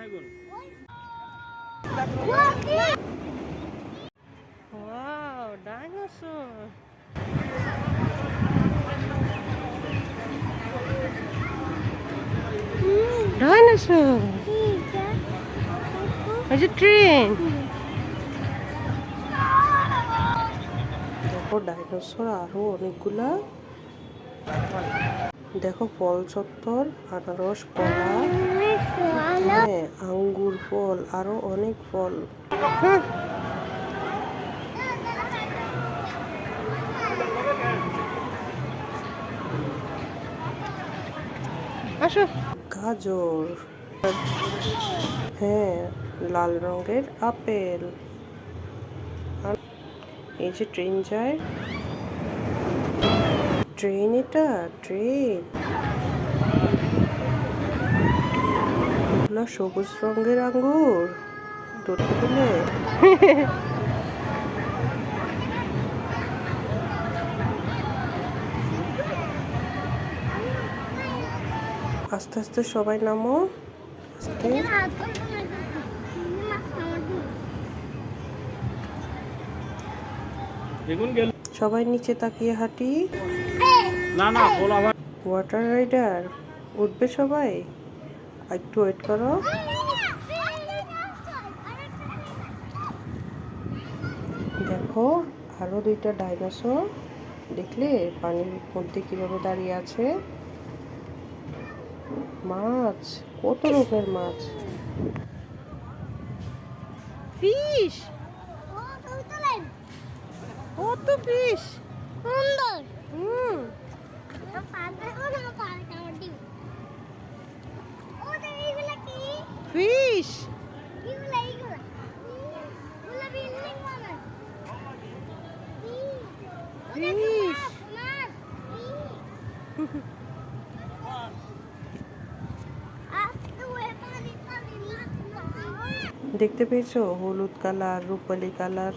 Wow, dinosaur. Dinosaur. It's a train. দেখো dinosaur আরো অনেকগুলা। দেখো ফল চত্বর, আনারস, কলা, হ্যাঁ আঙ্গুর ফল, আরো অনেক ফল। আসো। গাজর, হ্যাঁ লাল রঙের আপেল। আর এই যে ট্রেন যায়, ট্রেন, এটা ট্রেন। এগুলো সবুজ রঙের আঙ্গুর ধরতে পেলে। আস্তে আস্তে সবাই নামো, আস্তে। সবাই নিচে তাকিয়ে হাঁটি। ওয়াটার রাইডার উঠবে সবাই, একটু ওয়েট করো। দেখো আরো দুইটা ডাইনোসর, দেখলে পানির মধ্যে কিভাবে দাঁড়িয়ে আছে। মাছ, কত রকমের মাছ। ফিশ, কত ফিশ সুন্দর। ফিশ, দেখতে পেয়েছো হলুদ কালার, রূপালি কালার,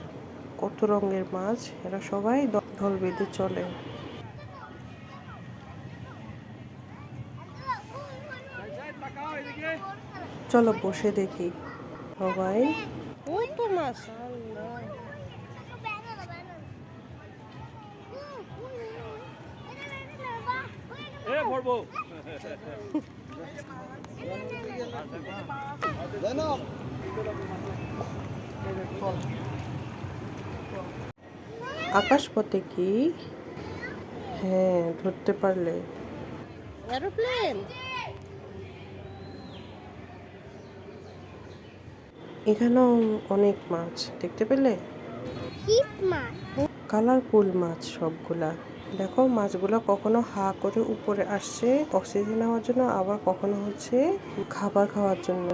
কত রঙের মাছ। এরা সবাই দল বেঁধে চলে। চলো বসে দেখি সবাই। কত মাছ, আকাশপথে কি, হ্যাঁ ধরতে পারলে এরোপ্লেন। এখানেও অনেক মাছ দেখতে পেলে, কালারফুল মাছ সবগুলা। দেখো মাছগুলো কখনো হা করে উপরে আসছে অক্সিজেন নেওয়ার জন্য, আবার কখনো হচ্ছে খাবার খাওয়ার জন্য।